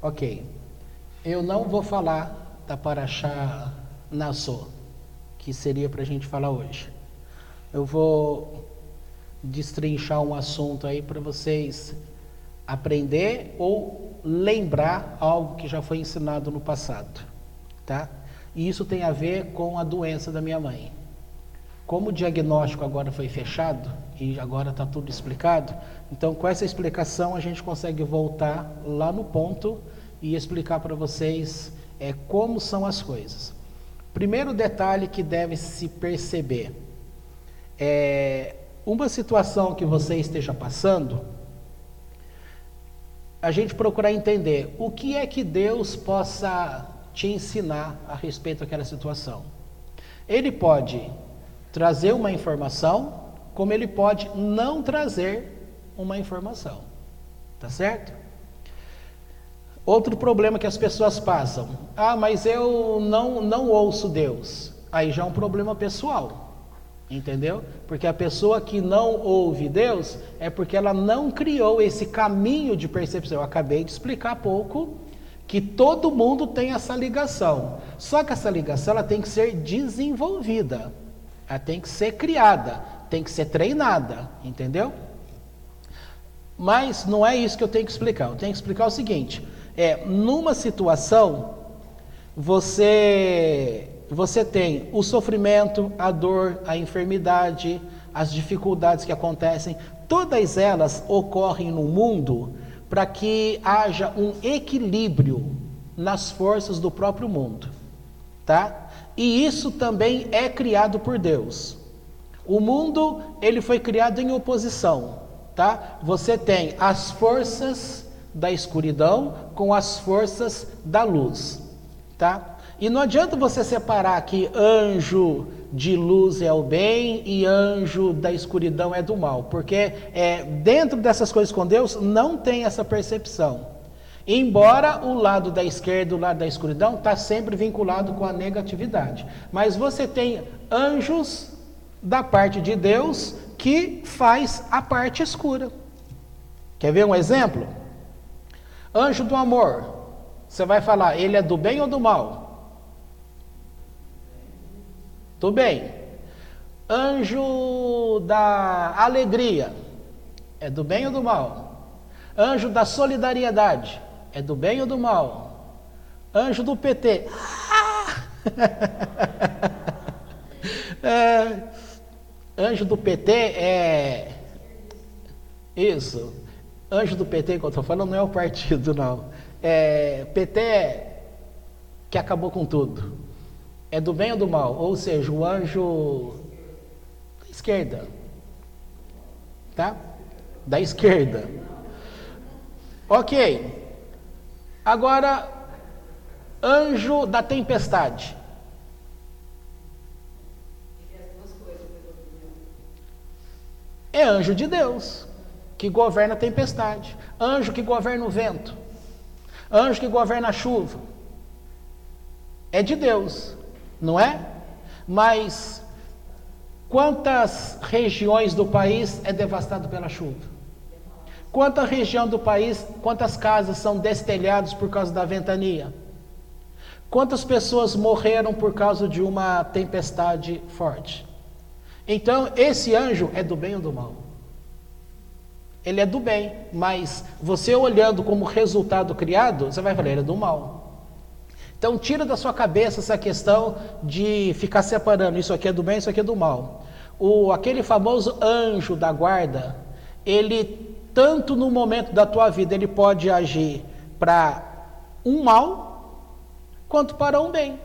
Ok. Eu não vou falar da Parashá Nassau, que seria para a gente falar hoje. Eu vou destrinchar um assunto aí para vocês aprender ou lembrar algo que já foi ensinado no passado, tá? E isso tem a ver com a doença da minha mãe. Como o diagnóstico agora foi fechado e agora está tudo explicado, então com essa explicação a gente consegue voltar lá no ponto e explicar para vocês como são as coisas. Primeiro detalhe que deve se perceber é uma situação que você esteja passando, a gente procurar entender o que é que Deus possa te ensinar a respeito daquela situação. Ele pode trazer uma informação, como ele pode não trazer uma informação, tá certo? Outro problema que as pessoas passam, mas eu não ouço Deus, aí já é um problema pessoal, entendeu? Porque a pessoa que não ouve Deus é porque ela não criou esse caminho de percepção. Eu acabei de explicar há pouco que todo mundo tem essa ligação, só que essa ligação ela tem que ser desenvolvida, ela tem que ser criada, tem que ser treinada, entendeu? Mas não é isso que eu tenho que explicar. Eu tenho que explicar o seguinte: numa situação, você tem o sofrimento, a dor, a enfermidade, as dificuldades que acontecem, todas elas ocorrem no mundo para que haja um equilíbrio nas forças do próprio mundo, tá? E isso também é criado por Deus. O mundo, ele foi criado em oposição, tá? Você tem as forças da escuridão com as forças da luz, tá? E não adianta você separar que anjo de luz é o bem e anjo da escuridão é do mal, porque dentro dessas coisas com Deus não tem essa percepção. Embora o lado da esquerda e o lado da escuridão está sempre vinculado com a negatividade. Mas você tem anjos da parte de Deus que faz a parte escura. Quer ver um exemplo? Anjo do amor. Você vai falar, ele é do bem ou do mal? Do bem. Anjo da alegria. É do bem ou do mal? Anjo da solidariedade. É do bem ou do mal? Anjo do PT. Anjo do PT é... Isso. Anjo do PT, que eu estou falando, não é o partido, não. PT que acabou com tudo. É do bem ou do mal? Ou seja, o anjo da esquerda. Tá? Da esquerda. Ok. Agora, anjo da tempestade. É anjo de Deus, que governa a tempestade. Anjo que governa o vento. Anjo que governa a chuva. É de Deus, não é? Mas quantas regiões do país é devastado pela chuva? Quanta região do país, quantas casas são destelhadas por causa da ventania? Quantas pessoas morreram por causa de uma tempestade forte? Então, esse anjo é do bem ou do mal? Ele é do bem, mas você olhando como resultado criado, você vai falar, ele é do mal. Então, tira da sua cabeça essa questão de ficar separando, isso aqui é do bem, isso aqui é do mal. Aquele famoso anjo da guarda, ele tanto no momento da tua vida, ele pode agir para um mal, quanto para um bem,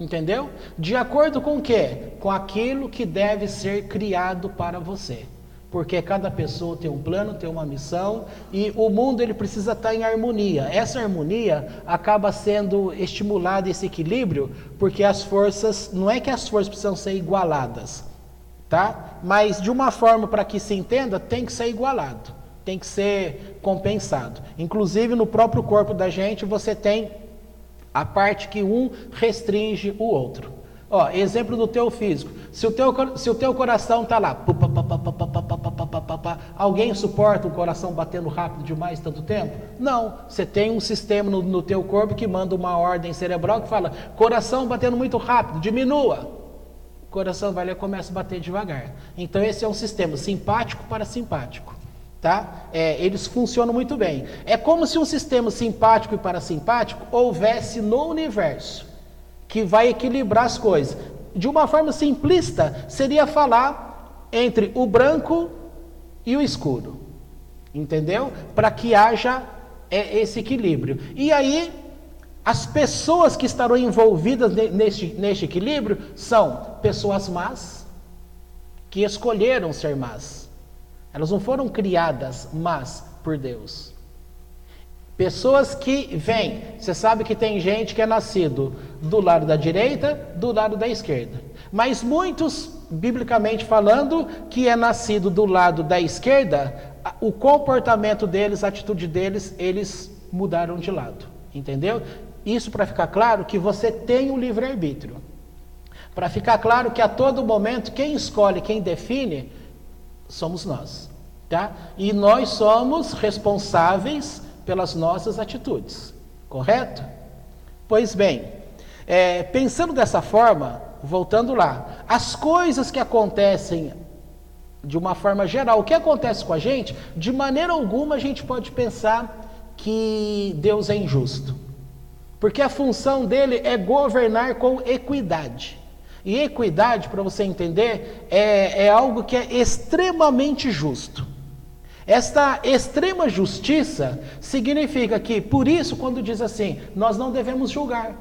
entendeu? De acordo com o quê? Com aquilo que deve ser criado para você. Porque cada pessoa tem um plano, tem uma missão, e o mundo ele precisa estar em harmonia. Essa harmonia acaba sendo estimulada, esse equilíbrio, porque as forças, não é que as forças precisam ser igualadas, tá? Mas de uma forma para que se entenda, tem que ser igualado. Tem que ser compensado. Inclusive no próprio corpo da gente você tem a parte que um restringe o outro. Exemplo do teu físico. Se o teu coração está lá, Alguém suporta um coração batendo rápido demais tanto tempo? Não. Você tem um sistema no teu corpo que manda uma ordem cerebral que fala, coração batendo muito rápido, diminua. O coração vai lá e começa a bater devagar. Então esse é um sistema simpático para simpático. Tá? Eles funcionam muito bem. É como se um sistema simpático e parasimpático houvesse no universo, que vai equilibrar as coisas. De uma forma simplista, seria falar entre o branco e o escuro. Entendeu? Para que haja esse equilíbrio. E aí, as pessoas que estarão envolvidas neste equilíbrio são pessoas más, que escolheram ser más. Elas não foram criadas más por Deus. Pessoas que vêm, você sabe que tem gente que é nascido do lado da direita, do lado da esquerda. Mas muitos, biblicamente falando, que é nascido do lado da esquerda, o comportamento deles, a atitude deles, eles mudaram de lado. Entendeu? Isso para ficar claro que você tem o livre-arbítrio. Para ficar claro que a todo momento, quem escolhe, quem define, somos nós. Tá? E nós somos responsáveis pelas nossas atitudes, correto? Pois bem, pensando dessa forma, voltando lá, as coisas que acontecem de uma forma geral, o que acontece com a gente, de maneira alguma a gente pode pensar que Deus é injusto, porque a função dele é governar com equidade. E equidade, para você entender, é algo que é extremamente justo. Esta extrema justiça significa que, por isso, quando diz assim, nós não devemos julgar.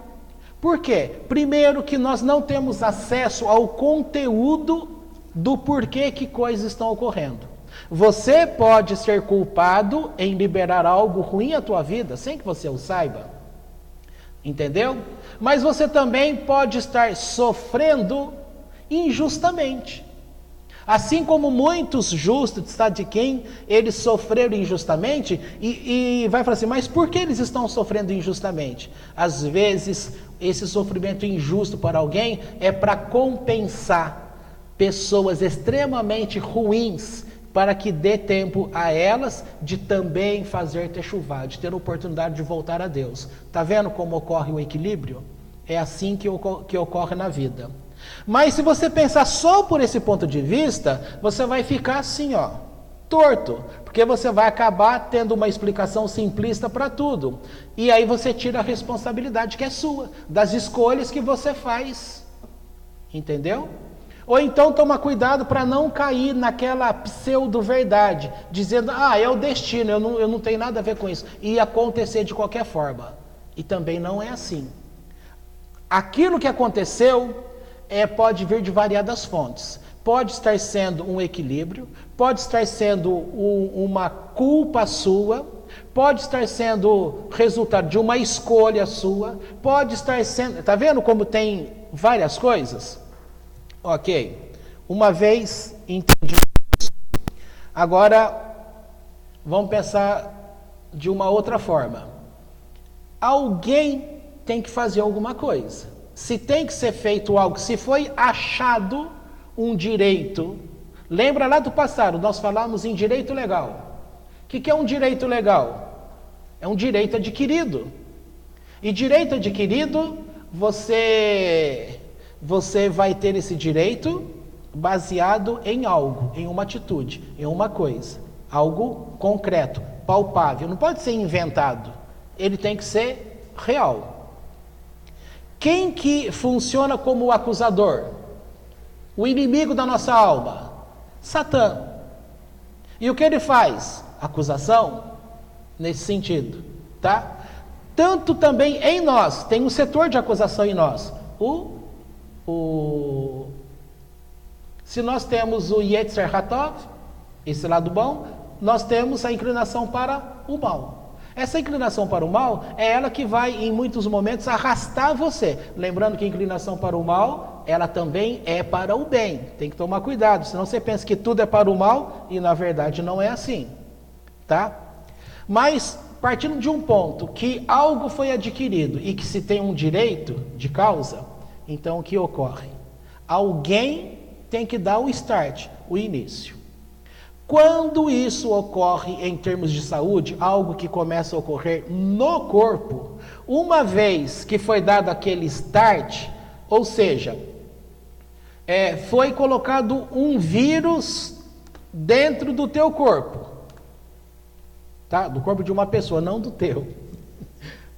Por quê? Primeiro, que nós não temos acesso ao conteúdo do porquê que coisas estão ocorrendo. Você pode ser culpado em liberar algo ruim à tua vida, sem que você o saiba. Entendeu? Mas você também pode estar sofrendo injustamente. Assim como muitos justos, sabe de quem? Eles sofreram injustamente e vai falar assim, mas por que eles estão sofrendo injustamente? Às vezes, esse sofrimento injusto para alguém é para compensar pessoas extremamente ruins, para que dê tempo a elas de também fazer techuvá, de ter a oportunidade de voltar a Deus. Está vendo como ocorre o equilíbrio? É assim que ocorre na vida. Mas se você pensar só por esse ponto de vista, você vai ficar assim, ó, torto, porque você vai acabar tendo uma explicação simplista para tudo. E aí você tira a responsabilidade que é sua, das escolhas que você faz. Entendeu? Ou então toma cuidado para não cair naquela pseudo-verdade, dizendo, é o destino, eu não tenho nada a ver com isso. E acontecer de qualquer forma. E também não é assim. Aquilo que aconteceu pode vir de variadas fontes. Pode estar sendo um equilíbrio, pode estar sendo uma culpa sua, pode estar sendo resultado de uma escolha sua, pode estar sendo... Está vendo como tem várias coisas? Ok. Uma vez entendi isso. Agora, vamos pensar de uma outra forma. Alguém tem que fazer alguma coisa. Se tem que ser feito algo, se foi achado um direito, lembra lá do passado, nós falamos em direito legal. O que é um direito legal? É um direito adquirido. E direito adquirido, você vai ter esse direito baseado em algo, em uma atitude, em uma coisa. Algo concreto, palpável. Não pode ser inventado. Ele tem que ser real. Quem que funciona como o acusador? O inimigo da nossa alma? Satã. E o que ele faz? Acusação? Nesse sentido, tá? Tanto também em nós, tem um setor de acusação em nós. Se nós temos o Yetzer Hatov, esse lado bom, nós temos a inclinação para o mal. Essa inclinação para o mal é ela que vai, em muitos momentos, arrastar você. Lembrando que a inclinação para o mal, ela também é para o bem. Tem que tomar cuidado, senão você pensa que tudo é para o mal e, na verdade, não é assim. Tá? Mas, partindo de um ponto que algo foi adquirido e que se tem um direito de causa, então o que ocorre? Alguém tem que dar o start, o início. Quando isso ocorre em termos de saúde, algo que começa a ocorrer no corpo, uma vez que foi dado aquele start, ou seja, foi colocado um vírus dentro do teu corpo, tá? Do corpo de uma pessoa, não do teu,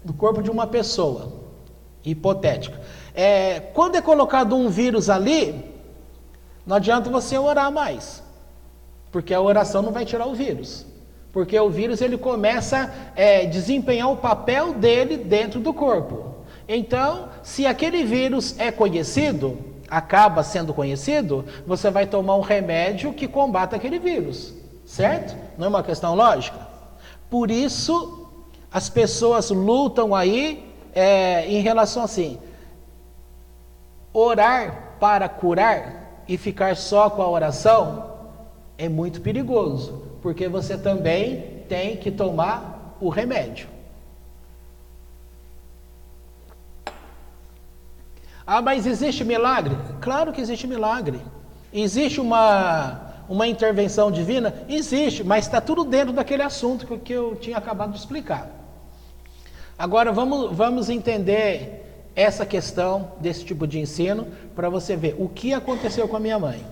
do corpo de uma pessoa, hipotética. Quando é colocado um vírus ali, não adianta você orar mais, porque a oração não vai tirar o vírus, porque o vírus ele começa a desempenhar o papel dele dentro do corpo. Então, se aquele vírus é conhecido, acaba sendo conhecido, você vai tomar um remédio que combata aquele vírus, certo? Não é uma questão lógica? Por isso, as pessoas lutam aí em relação assim, orar para curar e ficar só com a oração é muito perigoso, porque você também tem que tomar o remédio. Ah, mas existe milagre? Claro que existe milagre. Existe uma intervenção divina? Existe, mas está tudo dentro daquele assunto que eu tinha acabado de explicar. Agora vamos entender essa questão desse tipo de ensino para você ver o que aconteceu com a minha mãe.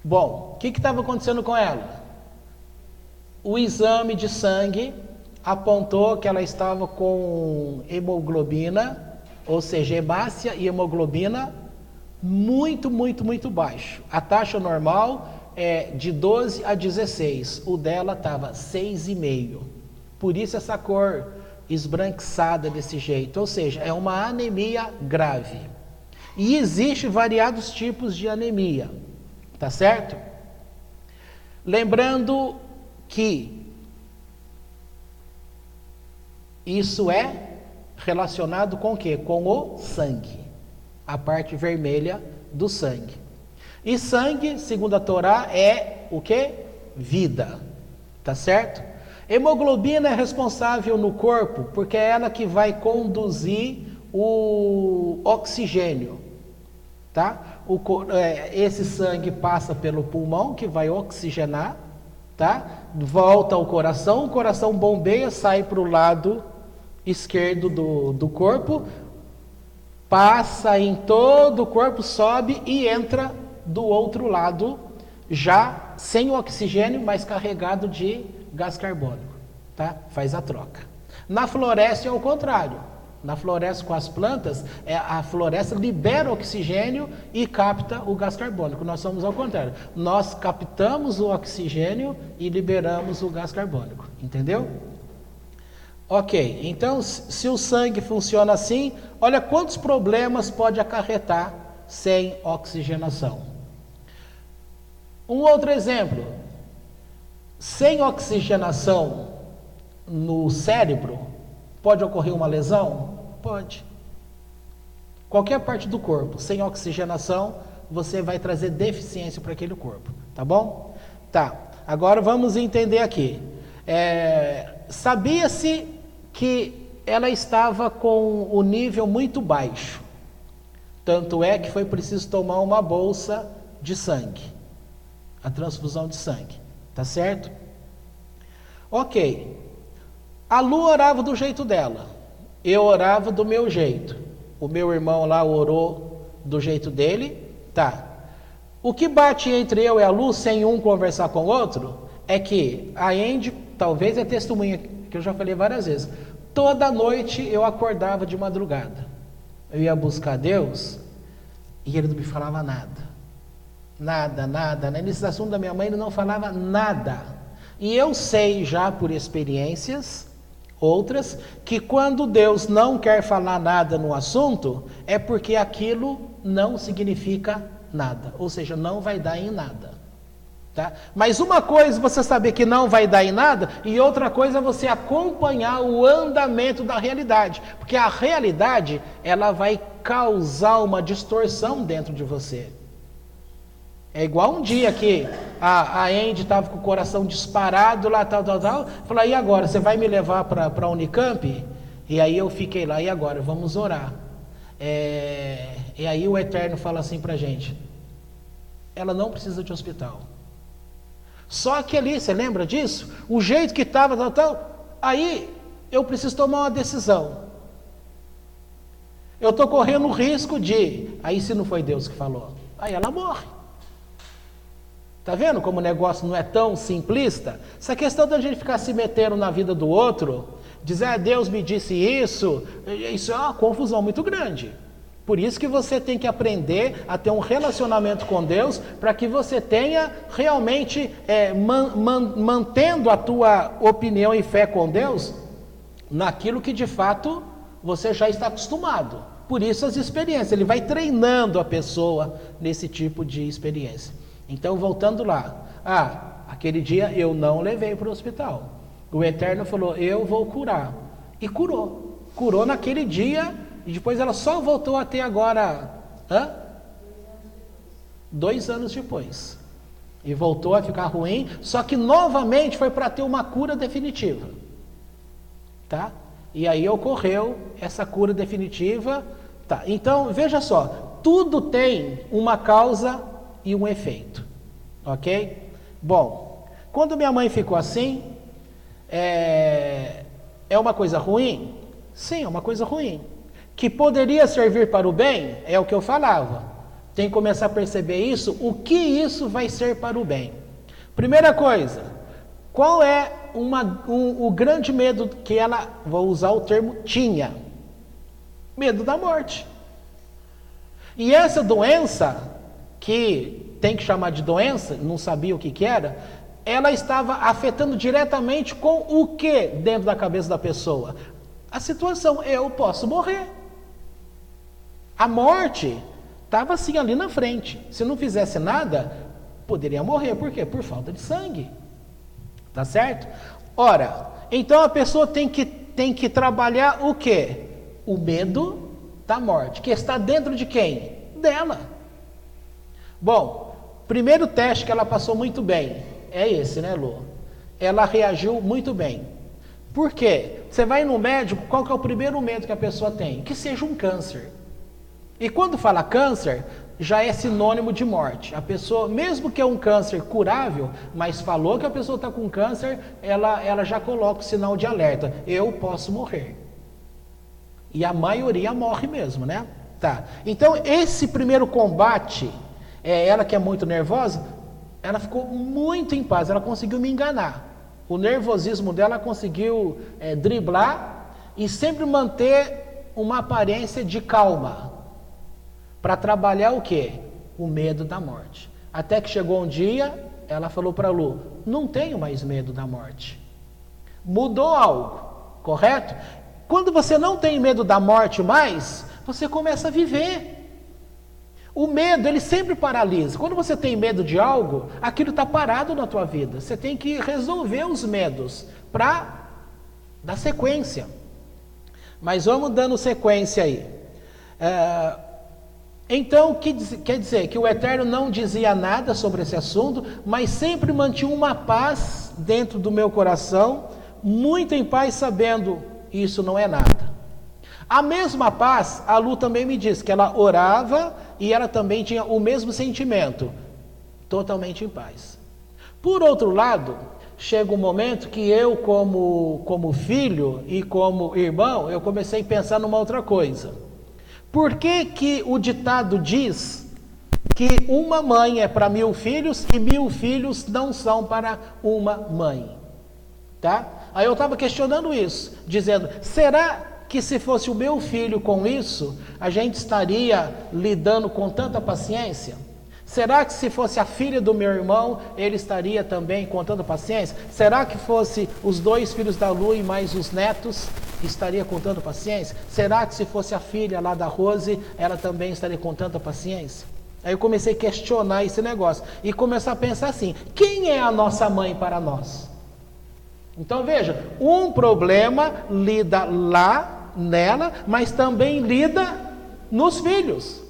Bom, o que estava acontecendo com ela? O exame de sangue apontou que ela estava com hemoglobina, ou seja, hemácia e hemoglobina muito, muito, muito baixo. A taxa normal é de 12 a 16, o dela estava 6,5. Por isso essa cor esbranquiçada desse jeito, ou seja, é uma anemia grave. E existe variados tipos de anemia, tá certo? Lembrando que isso é relacionado com o quê? Com o sangue, a parte vermelha do sangue. E sangue, segundo a Torá, é o quê? Vida, tá certo? Hemoglobina é responsável no corpo porque é ela que vai conduzir o oxigênio, tá? Esse sangue passa pelo pulmão que vai oxigenar, tá? Volta ao coração, o coração bombeia, sai para o lado esquerdo do corpo, passa em todo o corpo, sobe e entra do outro lado, já sem o oxigênio, mas carregado de gás carbônico, tá? Faz a troca. Na floresta é o contrário. Na floresta com as plantas, a floresta libera oxigênio e capta o gás carbônico. Nós somos ao contrário. Nós captamos o oxigênio e liberamos o gás carbônico. Entendeu? Ok, então se o sangue funciona assim, olha quantos problemas pode acarretar sem oxigenação. Um outro exemplo, sem oxigenação no cérebro, pode ocorrer uma lesão? Pode. Qualquer parte do corpo, sem oxigenação, você vai trazer deficiência para aquele corpo, tá bom? Tá, agora vamos entender aqui. Sabia-se que ela estava com o nível muito baixo. Tanto é que foi preciso tomar uma bolsa de sangue. A transfusão de sangue. Tá certo? Ok. A Lu orava do jeito dela. Eu orava do meu jeito. O meu irmão lá orou do jeito dele. Tá. O que bate entre eu e a Lu, sem um conversar com o outro, é que a Andy, talvez é testemunha, que eu já falei várias vezes, toda noite eu acordava de madrugada. Eu ia buscar Deus e ele não me falava nada. Nada. Nesse assunto da minha mãe ele não falava nada. E eu sei já por experiências, outras, que quando Deus não quer falar nada no assunto, é porque aquilo não significa nada. Ou seja, não vai dar em nada. Tá? Mas uma coisa é você saber que não vai dar em nada, e outra coisa é você acompanhar o andamento da realidade, porque a realidade ela vai causar uma distorção dentro de você. É igual um dia que a Andy estava com o coração disparado lá, tal, falou, e agora, você vai me levar para a Unicamp? E aí eu fiquei lá, e agora, vamos orar. E aí o Eterno fala assim para a gente, ela não precisa de hospital. Só que ali, você lembra disso? O jeito que estava, aí eu preciso tomar uma decisão. Eu estou correndo o risco de, aí se não foi Deus que falou, aí ela morre. Está vendo como o negócio não é tão simplista? Essa questão da gente ficar se metendo na vida do outro, dizer, Deus me disse isso é uma confusão muito grande. Por isso que você tem que aprender a ter um relacionamento com Deus, para que você tenha realmente, mantendo a tua opinião e fé com Deus, naquilo que de fato você já está acostumado. Por isso as experiências, ele vai treinando a pessoa nesse tipo de experiência. Então, voltando lá, aquele dia eu não levei para o hospital. O Eterno falou, eu vou curar. E curou. Curou naquele dia, e depois ela só voltou a ter agora, 2 anos depois. E voltou a ficar ruim, só que novamente foi para ter uma cura definitiva. Tá? E aí ocorreu essa cura definitiva. Tá? Então, veja só, tudo tem uma causa e um efeito, ok? Bom, quando minha mãe ficou assim, é uma coisa ruim? Sim, é uma coisa ruim. Que poderia servir para o bem, é o que eu falava. Tem que começar a perceber isso, o que isso vai ser para o bem. Primeira coisa, qual é o grande medo que ela, vou usar o termo, tinha? Medo da morte. E essa doença, que tem que chamar de doença, não sabia o que era, ela estava afetando diretamente com o que dentro da cabeça da pessoa? A situação, eu posso morrer. A morte estava assim ali na frente. Se não fizesse nada, poderia morrer. Por quê? Por falta de sangue. Tá certo? Ora, então a pessoa tem que trabalhar o quê? O medo da morte, que está dentro de quem? Dela. Bom, primeiro teste que ela passou muito bem, é esse, né, Lu? Ela reagiu muito bem. Por quê? Você vai no médico, qual que é o primeiro medo que a pessoa tem? Que seja um câncer. E quando fala câncer, já é sinônimo de morte. A pessoa, mesmo que é um câncer curável, mas falou que a pessoa está com câncer, ela já coloca o sinal de alerta. Eu posso morrer. E a maioria morre mesmo, né? Tá. Então, esse primeiro combate, ela que é muito nervosa, ela ficou muito em paz, ela conseguiu me enganar. O nervosismo dela conseguiu driblar e sempre manter uma aparência de calma. Para trabalhar o quê? O medo da morte. Até que chegou um dia, ela falou para a Lu, não tenho mais medo da morte. Mudou algo, correto? Quando você não tem medo da morte mais, você começa a viver. O medo, ele sempre paralisa. Quando você tem medo de algo, aquilo está parado na tua vida. Você tem que resolver os medos para dar sequência. Mas vamos dando sequência aí. Então, quer dizer que o Eterno não dizia nada sobre esse assunto, mas sempre mantinha uma paz dentro do meu coração, muito em paz, sabendo isso não é nada. A mesma paz, a Lu também me disse que ela orava e ela também tinha o mesmo sentimento, totalmente em paz. Por outro lado, chega um momento que eu, como filho e como irmão, eu comecei a pensar numa outra coisa. Por que o ditado diz que uma mãe é para 1000 filhos e 1000 filhos não são para uma mãe? Tá? Aí eu estava questionando isso, dizendo, será que se fosse o meu filho com isso, a gente estaria lidando com tanta paciência? Será que se fosse a filha do meu irmão, ele estaria também com tanta paciência? Será que fosse os 2 filhos da Lu e mais os netos, estaria com tanta paciência? Será que se fosse a filha lá da Rose, ela também estaria com tanta paciência? Aí eu comecei a questionar esse negócio e começar a pensar assim, quem é a nossa mãe para nós? Então veja, um problema lida lá nela, mas também lida nos filhos,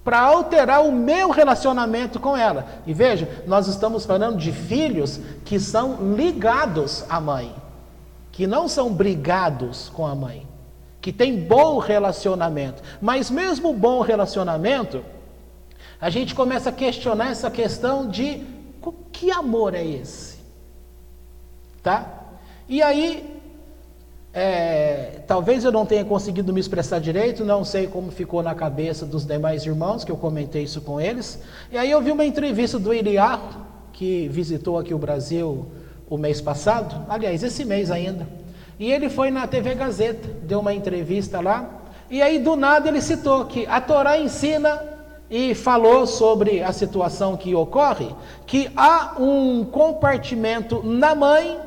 para alterar o meu relacionamento com ela. E veja, nós estamos falando de filhos que são ligados à mãe, que não são brigados com a mãe, que tem bom relacionamento. Mas mesmo bom relacionamento, a gente começa a questionar essa questão de que amor é esse? Tá? E aí, talvez eu não tenha conseguido me expressar direito, não sei como ficou na cabeça dos demais irmãos, que eu comentei isso com eles. E aí eu vi uma entrevista do Iriá, que visitou aqui o Brasil o mês passado, aliás, esse mês ainda. E ele foi na TV Gazeta, deu uma entrevista lá, e aí do nada ele citou que a Torá ensina e falou sobre a situação que ocorre, que há um compartimento na mãe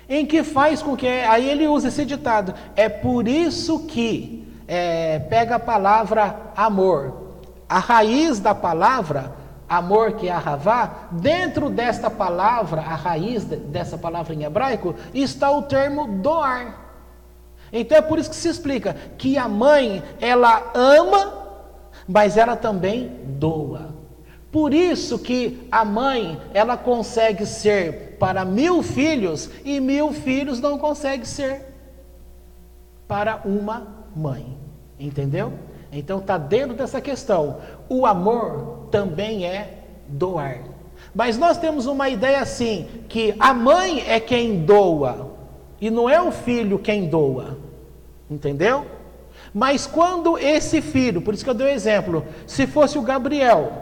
em que faz com que, aí ele usa esse ditado, é por isso que, pega a palavra amor, a raiz da palavra amor, que é ahavá, dentro desta palavra, a raiz dessa palavra em hebraico, está o termo doar. Então é por isso que se explica que a mãe, ela ama, mas ela também doa. Por isso que a mãe, ela consegue ser para 1000 filhos, e 1000 filhos não consegue ser para uma mãe. Entendeu? Então está dentro dessa questão. O amor também é doar. Mas nós temos uma ideia assim, que a mãe é quem doa, e não é o filho quem doa. Entendeu? Mas quando esse filho, por isso que eu dei o exemplo, se fosse o Gabriel,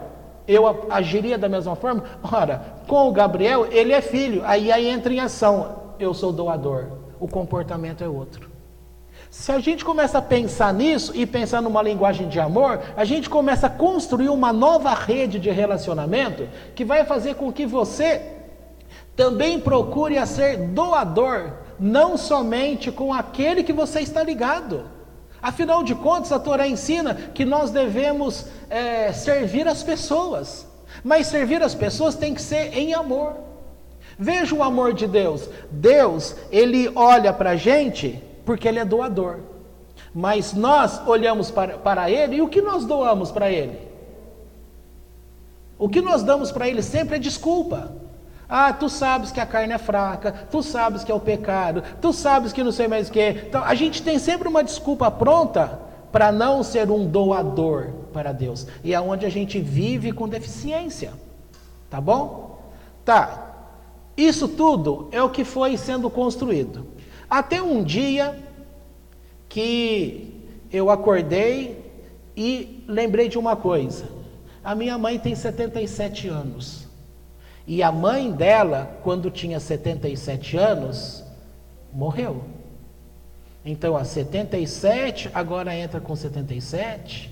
eu agiria da mesma forma? Ora, com o Gabriel, ele é filho, aí entra em ação, eu sou doador, o comportamento é outro. Se a gente começa a pensar nisso e pensar numa linguagem de amor, a gente começa a construir uma nova rede de relacionamento que vai fazer com que você também procure a ser doador, não somente com aquele que você está ligado. Afinal de contas, a Torá ensina que nós devemos servir as pessoas, mas servir as pessoas tem que ser em amor. Veja o amor de Deus. Deus, Ele olha para a gente porque Ele é doador, mas nós olhamos para Ele, e o que nós doamos para Ele? O que nós damos para Ele sempre é desculpa. Ah, tu sabes que a carne é fraca, tu sabes que é o pecado, tu sabes que não sei mais o que. Então, a gente tem sempre uma desculpa pronta para não ser um doador para Deus. E é onde a gente vive com deficiência. Tá bom? Tá. Isso tudo é o que foi sendo construído. Até um dia que eu acordei e lembrei de uma coisa. A minha mãe tem 77 anos. E a mãe dela, quando tinha 77 anos, morreu. Então, a 77, agora entra com 77,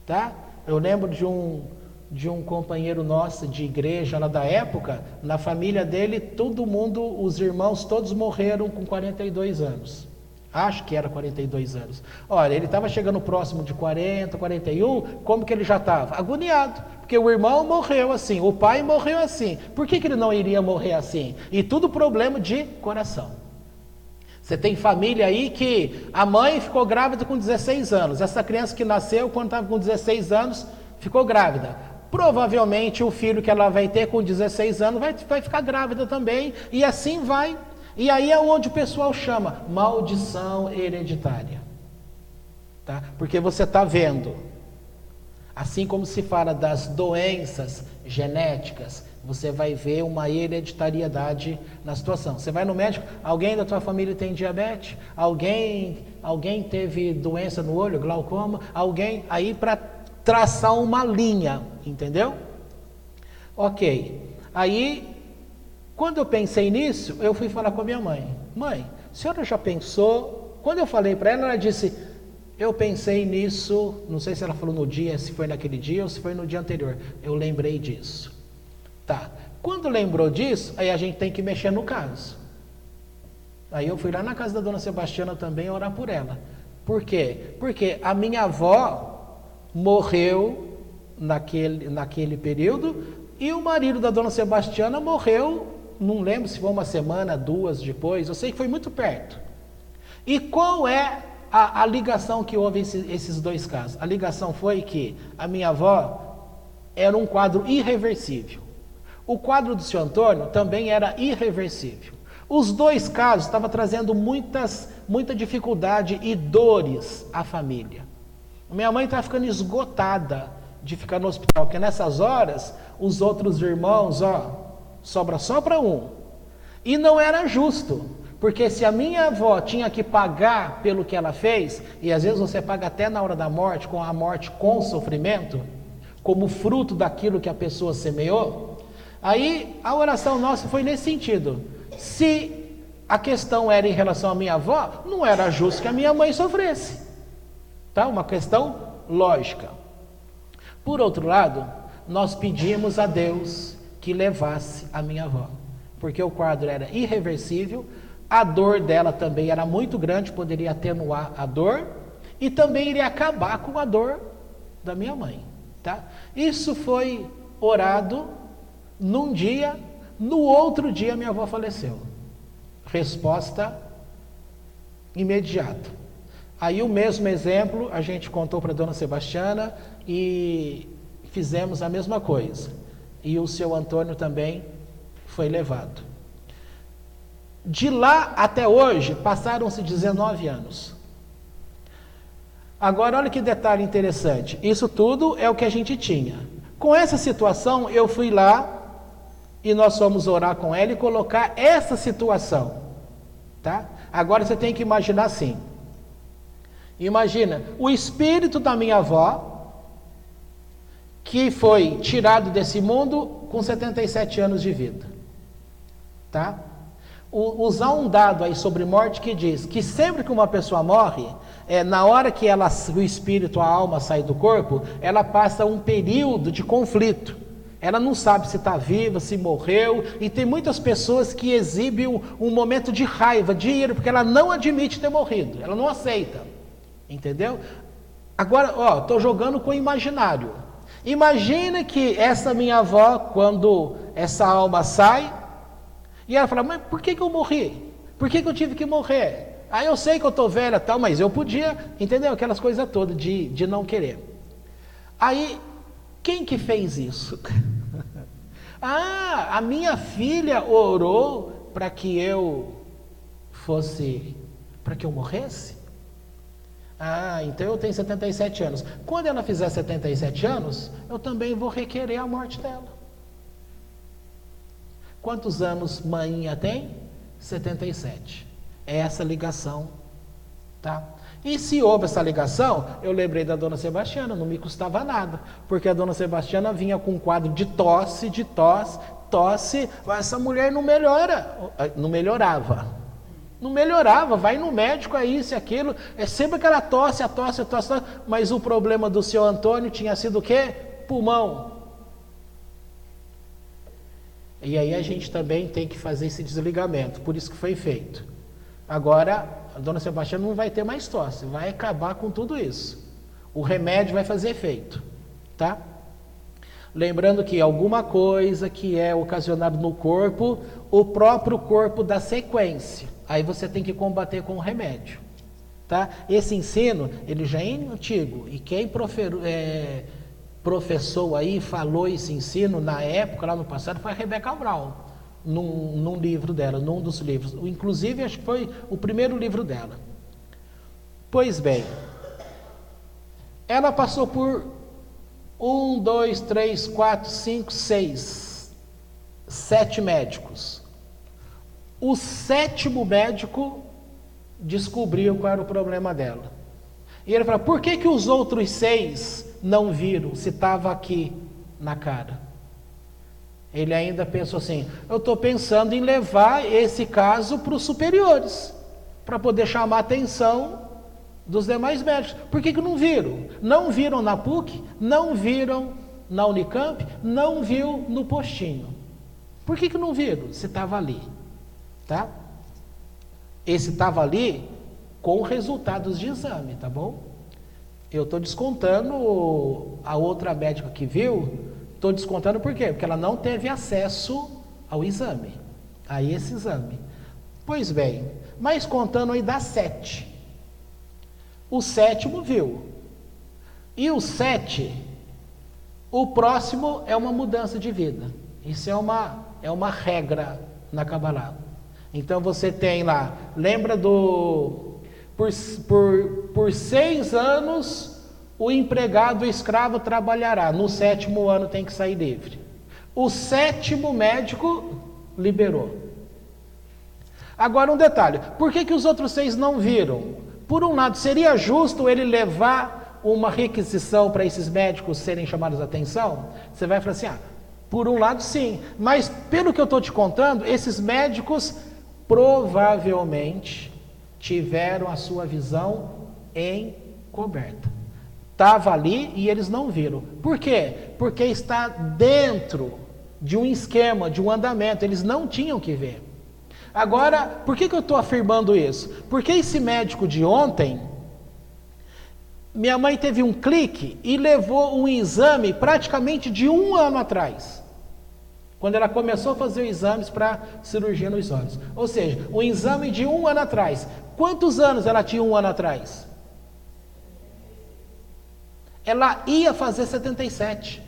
tá? Eu lembro de um companheiro nosso de igreja lá da época, na família dele, todo mundo, os irmãos todos morreram com 42 anos. Acho que era 42 anos. Olha, ele estava chegando próximo de 40, 41, como que ele já estava? Agoniado, porque o irmão morreu assim, o pai morreu assim. Por que ele não iria morrer assim? E tudo problema de coração. Você tem família aí que a mãe ficou grávida com 16 anos. Essa criança que nasceu quando estava com 16 anos, ficou grávida. Provavelmente o filho que ela vai ter com 16 anos vai ficar grávida também, e assim vai. E aí é onde o pessoal chama maldição hereditária. Tá? Porque você está vendo, assim como se fala das doenças genéticas, você vai ver uma hereditariedade na situação. Você vai no médico, alguém da tua família tem diabetes, alguém teve doença no olho, glaucoma, alguém, aí para traçar uma linha, entendeu? Ok, aí quando eu pensei nisso, eu fui falar com a minha mãe. Mãe, a senhora já pensou? Quando eu falei para ela, ela disse, eu pensei nisso, não sei se ela falou no dia, se foi naquele dia ou se foi no dia anterior. Eu lembrei disso. Tá. Quando lembrou disso, aí a gente tem que mexer no caso. Aí eu fui lá na casa da dona Sebastiana também orar por ela. Por quê? Porque a minha avó morreu naquele período e o marido da dona Sebastiana morreu, não lembro se foi uma semana, 2 depois, eu sei que foi muito perto. E qual é a ligação que houve esses dois casos? A ligação foi que a minha avó era um quadro irreversível. O quadro do seu Antônio também era irreversível. Os dois casos estavam trazendo muita dificuldade e dores à família. Minha mãe estava ficando esgotada de ficar no hospital, porque nessas horas, os outros irmãos, sobra só para um. E não era justo, porque se a minha avó tinha que pagar pelo que ela fez, e às vezes você paga até na hora da morte, com a morte com sofrimento, como fruto daquilo que a pessoa semeou, aí a oração nossa foi nesse sentido. Se a questão era em relação à minha avó, não era justo que a minha mãe sofresse. Tá? Uma questão lógica. Por outro lado, nós pedimos a Deus que levasse a minha avó, porque o quadro era irreversível, a dor dela também era muito grande, poderia atenuar a dor, e também iria acabar com a dor da minha mãe. Tá? Isso foi orado num dia, no outro dia minha avó faleceu. Resposta imediata. Aí o mesmo exemplo a gente contou para a dona Sebastiana e fizemos a mesma coisa. E o seu Antônio também foi levado. De lá até hoje passaram-se 19 anos. Agora olha que detalhe interessante. Isso tudo é o que a gente tinha. Com essa situação eu fui lá e nós fomos orar com ela e colocar essa situação. Tá? Agora você tem que imaginar assim. Imagina, o espírito da minha avó, que foi tirado desse mundo com 77 anos de vida. Tá? Usar um dado aí sobre morte que diz que sempre que uma pessoa morre, na hora que o espírito, a alma sai do corpo, ela passa um período de conflito. Ela não sabe se está viva, se morreu, e tem muitas pessoas que exibem um momento de raiva, de ira, porque ela não admite ter morrido, ela não aceita. Entendeu? Agora, ó, estou jogando com o imaginário. Imagina que essa minha avó, quando essa alma sai, e ela fala, mas por que eu morri? Por que eu tive que morrer? Ah, eu sei que eu estou velha, tal, mas eu podia, entendeu? Aquelas coisas todas de não querer. Aí, quem que fez isso? Ah, a minha filha orou para que eu morresse? Ah, então eu tenho 77 anos. Quando ela fizer 77 anos, eu também vou requerer a morte dela. Quantos anos manhinha tem? 77. É essa ligação, tá? E se houve essa ligação, eu lembrei da dona Sebastiana, não me custava nada, porque a dona Sebastiana vinha com um quadro de tosse, mas essa mulher não melhorava, vai no médico, é isso e aquilo, é sempre aquela tosse, mas o problema do seu Antônio tinha sido o quê? Pulmão. E aí a gente também tem que fazer esse desligamento, por isso que foi feito. Agora, a dona Sebastiana não vai ter mais tosse, vai acabar com tudo isso. O remédio vai fazer efeito, tá? Lembrando que alguma coisa que é ocasionada no corpo, o próprio corpo dá sequência. Aí você tem que combater com o remédio, tá? Esse ensino, ele já é antigo, e quem professou aí, falou esse ensino na época, lá no passado, foi a Rebecca Brown, num livro dela, num dos livros. Inclusive, acho que foi o primeiro livro dela. Pois bem, ela passou por 1, 2, 3, 4, 5, 6, 7 médicos. O 7º médico descobriu qual era o problema dela. E ele falou, por que os outros 6 não viram, se estava aqui na cara? Ele ainda pensou assim, eu estou pensando em levar esse caso para os superiores, para poder chamar a atenção dos demais médicos. Por que não viram? Não viram na PUC, não viram na Unicamp, não viu no postinho. Por que não viram? Se estava ali. Tá? Esse estava ali com resultados de exame, tá bom? Eu estou descontando a outra médica que viu, estou descontando por quê? Porque ela não teve acesso ao exame, a esse exame. Pois bem, mas contando aí dá 7. O 7º viu. E o 7, o próximo é uma mudança de vida. Isso é uma regra na Kabbalah. Então você tem lá, lembra por 6 anos o empregado, o escravo trabalhará, no 7º ano tem que sair livre. O 7º médico liberou. Agora um detalhe, por que os outros 6 não viram? Por um lado, seria justo ele levar uma requisição para esses médicos serem chamados a atenção? Você vai falar assim, por um lado sim, mas pelo que eu estou te contando, esses médicos provavelmente tiveram a sua visão encoberta. Estava ali e eles não viram. Por quê? Porque está dentro de um esquema, de um andamento, eles não tinham que ver. Agora, por que eu estou afirmando isso? Porque esse médico de ontem, minha mãe teve um clique e levou um exame praticamente de 1 ano atrás, quando ela começou a fazer exames para cirurgia nos olhos. Ou seja, um exame de 1 ano atrás. Quantos anos ela tinha 1 ano atrás? Ela ia fazer 77.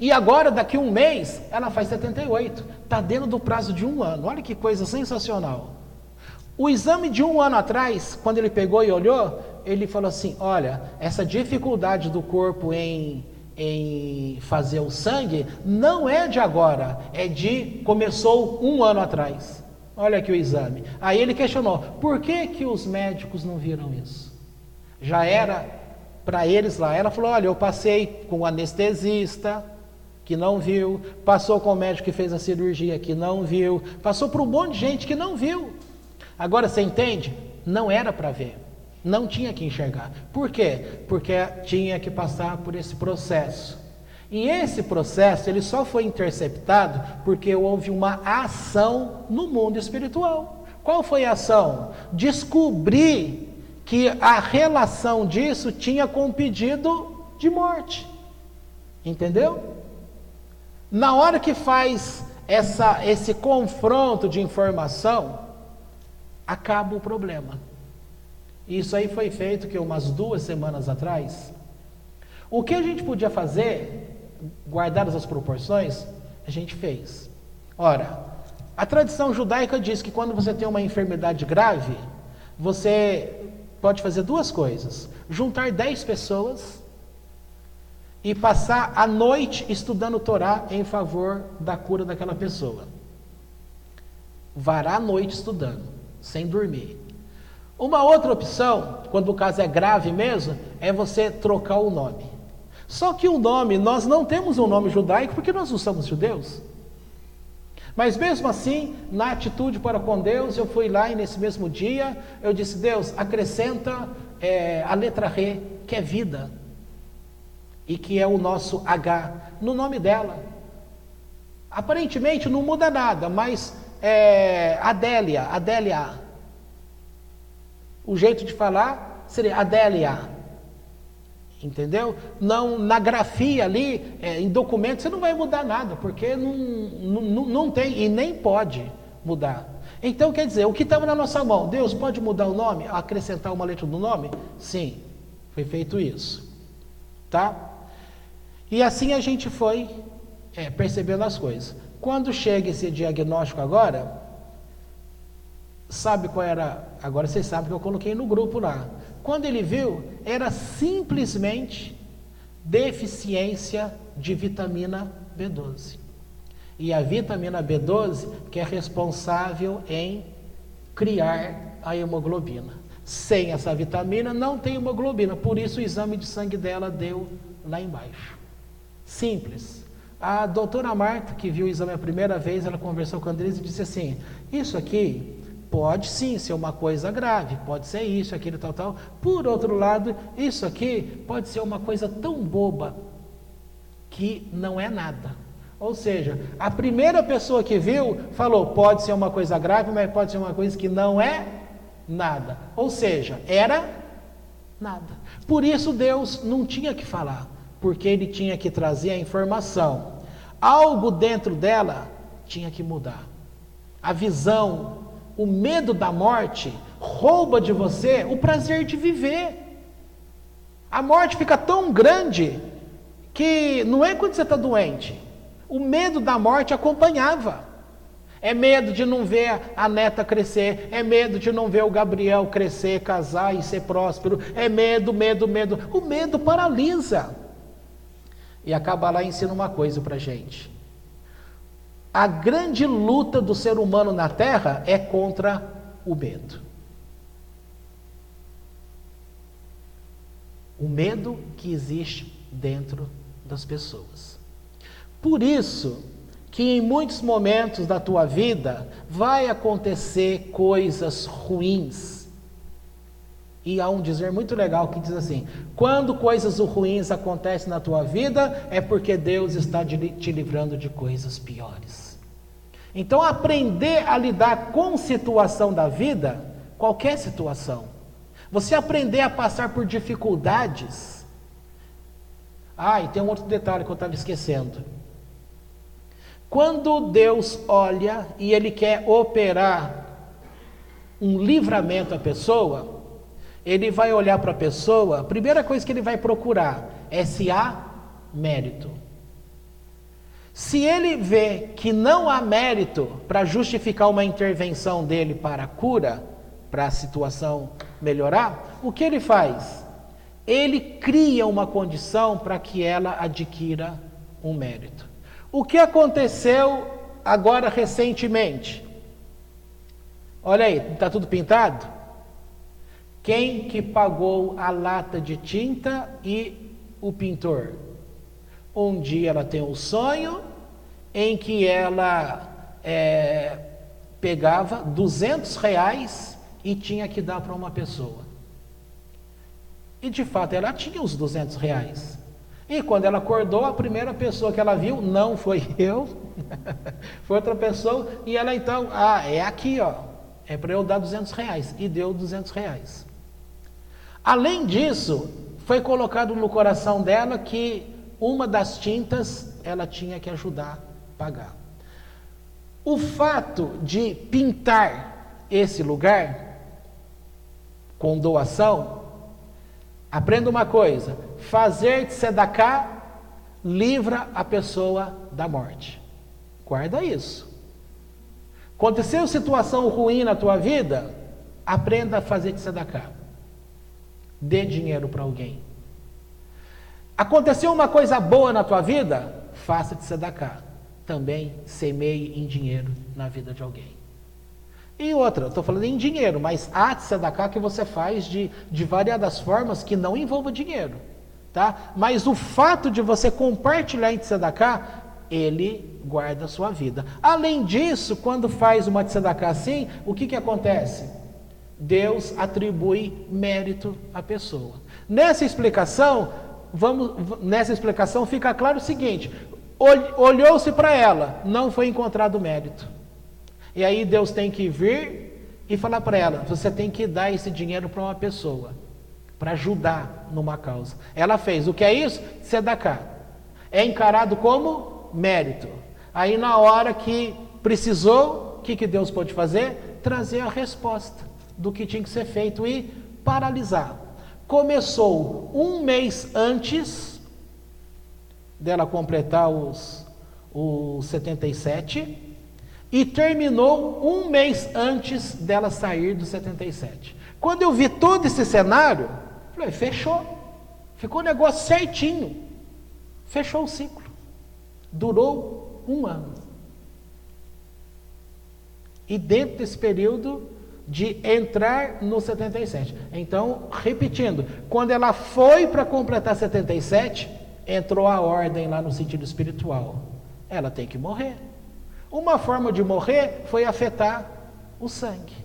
E agora, daqui a um mês, ela faz 78. Está dentro do prazo de 1 ano. Olha que coisa sensacional. O exame de 1 ano atrás, quando ele pegou e olhou, ele falou assim, olha, essa dificuldade do corpo em fazer o sangue não é de agora, começou 1 ano atrás. Olha aqui o exame. Aí ele questionou, por que os médicos não viram isso? Já era para eles lá. Ela falou, olha, eu passei com o anestesista, que não viu, passou com o médico que fez a cirurgia, que não viu, passou por um monte de gente que não viu. Agora, você entende? Não era para ver, não tinha que enxergar. Por quê? Porque tinha que passar por esse processo. E esse processo, ele só foi interceptado porque houve uma ação no mundo espiritual. Qual foi a ação? Descobrir que a relação disso tinha com o pedido de morte. Entendeu? Na hora que faz esse confronto de informação, acaba o problema. Isso aí foi feito que umas 2 semanas atrás. O que a gente podia fazer, guardadas as proporções, a gente fez. Ora, a tradição judaica diz que quando você tem uma enfermidade grave, você pode fazer 2 coisas. Juntar 10 pessoas e passar a noite estudando Torá em favor da cura daquela pessoa. Varar a noite estudando, sem dormir. Uma outra opção, quando o caso é grave mesmo, é você trocar o nome. Só que o nome, nós não temos um nome judaico porque nós não somos judeus. Mas mesmo assim, na atitude para com Deus, eu fui lá e nesse mesmo dia, eu disse, Deus, acrescenta a letra Re, que é vida. E que é o nosso H, no nome dela. Aparentemente não muda nada, mas Adélia. O jeito de falar seria Adélia. Entendeu? Não, na grafia ali, em documento, você não vai mudar nada, porque não tem e nem pode mudar. Então, quer dizer, o que estava na nossa mão, Deus pode mudar o nome, acrescentar uma letra no nome? Sim, foi feito isso. Tá? E assim a gente foi percebendo as coisas. Quando chega esse diagnóstico agora, sabe qual era? Agora vocês sabem que eu coloquei no grupo lá. Quando ele viu, era simplesmente deficiência de vitamina B12. E a vitamina B12 que é responsável em criar a hemoglobina. Sem essa vitamina não tem hemoglobina, por isso o exame de sangue dela deu lá embaixo. Simples. A doutora Marta, que viu o exame a primeira vez, ela conversou com a Andresa e disse assim, isso aqui pode sim ser uma coisa grave, pode ser isso, aquilo, tal. Por outro lado, isso aqui pode ser uma coisa tão boba que não é nada. Ou seja, a primeira pessoa que viu falou, pode ser uma coisa grave, mas pode ser uma coisa que não é nada. Ou seja, era nada. Por isso Deus não tinha que falar, porque ele tinha que trazer a informação. Algo dentro dela tinha que mudar. A visão, o medo da morte rouba de você o prazer de viver. A morte fica tão grande que não é quando você está doente. O medo da morte acompanhava. É medo de não ver a neta crescer, é medo de não ver o Gabriel crescer, casar e ser próspero, é medo. O medo paralisa. E acaba lá e ensina uma coisa pra gente. A grande luta do ser humano na Terra é contra o medo. O medo que existe dentro das pessoas. Por isso que em muitos momentos da tua vida vai acontecer coisas ruins. E há um dizer muito legal que diz assim: quando coisas ruins acontecem na tua vida, é porque Deus está te livrando de coisas piores. Então, aprender a lidar com situação da vida, qualquer situação, você aprender a passar por dificuldades. E tem um outro detalhe que eu estava esquecendo. Quando Deus olha e Ele quer operar um livramento à pessoa, Ele vai olhar para a pessoa, a primeira coisa que Ele vai procurar é se há mérito. Se Ele vê que não há mérito para justificar uma intervenção dele para a cura, para a situação melhorar, o que Ele faz? Ele cria uma condição para que ela adquira um mérito. O que aconteceu agora recentemente? Olha aí, está tudo pintado? Quem que pagou a lata de tinta e o pintor? Um dia ela tem um sonho em que ela pegava R$200 e tinha que dar para uma pessoa. E de fato ela tinha os R$200. E quando ela acordou, a primeira pessoa que ela viu, não foi eu, foi outra pessoa, e ela então, é aqui, ó, é para eu dar R$200, e deu R$200. Além disso, foi colocado no coração dela que uma das tintas ela tinha que ajudar a pagar. O fato de pintar esse lugar com doação, aprenda uma coisa: fazer tzedakah livra a pessoa da morte. Guarda isso. Aconteceu situação ruim na tua vida, aprenda a fazer tzedakah. Dê dinheiro para alguém. Aconteceu uma coisa boa na tua vida, faça tzedakah. Também semeie em dinheiro na vida de alguém. E outra, eu estou falando em dinheiro, mas há tzedakah que você faz de variadas formas que não envolva dinheiro. Tá? Mas o fato de você compartilhar em tzedakah, ele guarda a sua vida. Além disso, quando faz uma tzedakah assim, o que acontece? Deus atribui mérito à pessoa. Nessa explicação fica claro o seguinte: olhou-se para ela, não foi encontrado mérito. E aí Deus tem que vir e falar para ela: você tem que dar esse dinheiro para uma pessoa, para ajudar numa causa. Ela fez. O que é isso? Tzedakah. É encarado como mérito. Aí na hora que precisou, o que Deus pode fazer? Trazer a resposta do que tinha que ser feito e paralisar. Começou um mês antes dela completar os 77 e terminou um mês antes dela sair dos 77. Quando eu vi todo esse cenário, falei: fechou. Ficou o negócio certinho. Fechou o ciclo. Durou 1 ano. E dentro desse período de entrar no 77. Então, repetindo, quando ela foi para completar 77, entrou a ordem lá no sentido espiritual. Ela tem que morrer. Uma forma de morrer foi afetar o sangue.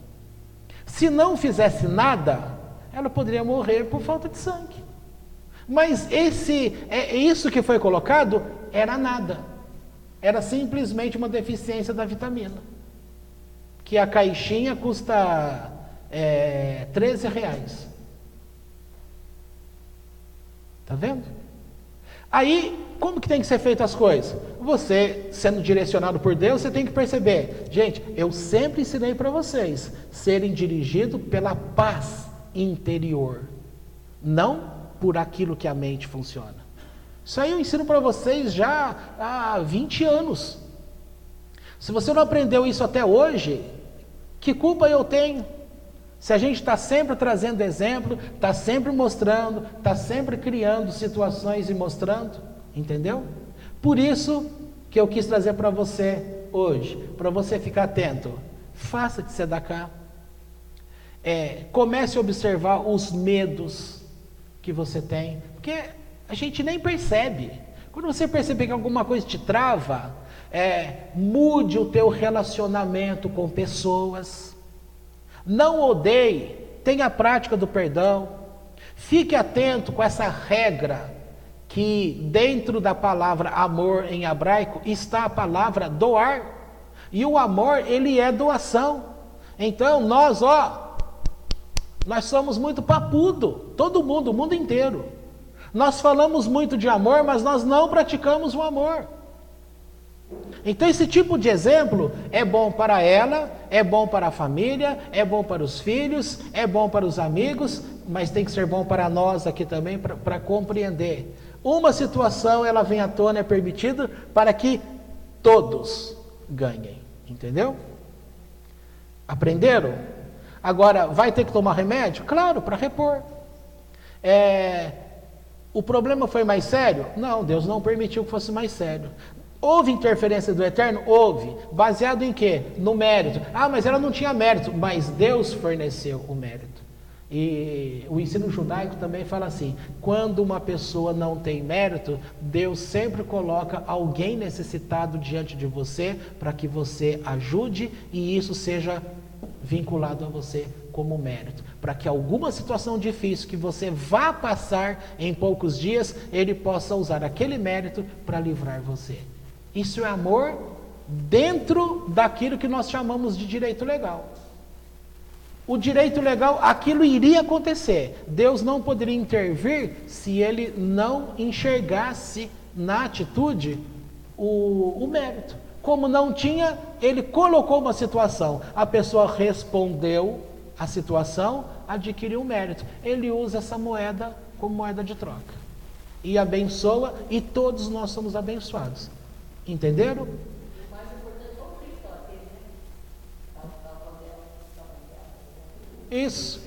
Se não fizesse nada, ela poderia morrer por falta de sangue. Mas isso que foi colocado era nada. Era simplesmente uma deficiência da vitamina. Que a caixinha custa R$13. Tá vendo? Aí, como que tem que ser feitas as coisas? Você, sendo direcionado por Deus, você tem que perceber: gente, eu sempre ensinei para vocês serem dirigidos pela paz interior, não por aquilo que a mente funciona. Isso aí eu ensino para vocês já há 20 anos. Se você não aprendeu isso até hoje, que culpa eu tenho? Se a gente está sempre trazendo exemplo, está sempre mostrando, está sempre criando situações e mostrando, entendeu? Por isso que eu quis trazer para você hoje, para você ficar atento, faça de tzedakah. Comece a observar os medos que você tem, porque a gente nem percebe. Quando você perceber que alguma coisa te trava, mude o teu relacionamento com pessoas. Não odeie, tenha a prática do perdão. Fique atento com essa regra que dentro da palavra amor em hebraico está a palavra doar. E o amor, ele é doação. Então nós somos muito papudo, todo mundo, o mundo inteiro. Nós falamos muito de amor, mas nós não praticamos o amor. Então esse tipo de exemplo é bom para ela, é bom para a família, é bom para os filhos, é bom para os amigos, mas tem que ser bom para nós aqui também para compreender. Uma situação ela vem à tona, é permitida para que todos ganhem, entendeu? Aprenderam? Agora, vai ter que tomar remédio? Claro, para repor. O problema foi mais sério? Não, Deus não permitiu que fosse mais sério. Houve interferência do Eterno? Houve. Baseado em quê? No mérito. Mas ela não tinha mérito, mas Deus forneceu o mérito. E o ensino judaico também fala assim, quando uma pessoa não tem mérito, Deus sempre coloca alguém necessitado diante de você, para que você ajude e isso seja vinculado a você como mérito, para que alguma situação difícil que você vá passar em poucos dias, ele possa usar aquele mérito para livrar você. Isso é amor dentro daquilo que nós chamamos de direito legal. O direito legal, aquilo iria acontecer. Deus não poderia intervir se ele não enxergasse na atitude o mérito. Como não tinha, ele colocou uma situação. A pessoa respondeu à situação, adquiriu o mérito. Ele usa essa moeda como moeda de troca. E abençoa, e todos nós somos abençoados. Entenderam? O mais importante é o Cristo aqui, né? Isso.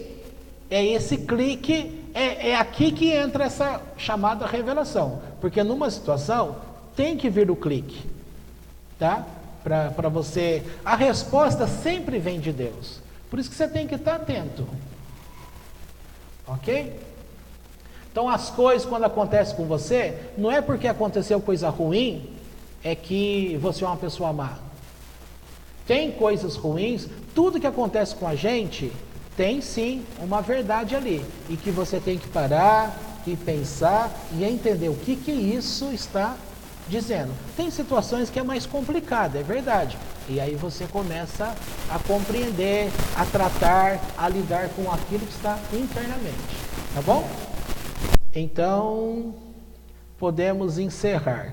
É esse clique, é aqui que entra essa chamada revelação. Porque numa situação, tem que vir o clique. Tá? Para você. A resposta sempre vem de Deus. Por isso que você tem que estar atento. Ok? Então as coisas quando acontecem com você, não é porque aconteceu coisa ruim, é que você é uma pessoa má. Tem coisas ruins, tudo que acontece com a gente, tem sim uma verdade ali. E que você tem que parar e pensar e entender o que isso está dizendo. Tem situações que é mais complicado, é verdade. E aí você começa a compreender, a tratar, a lidar com aquilo que está internamente. Tá bom? Então, podemos encerrar.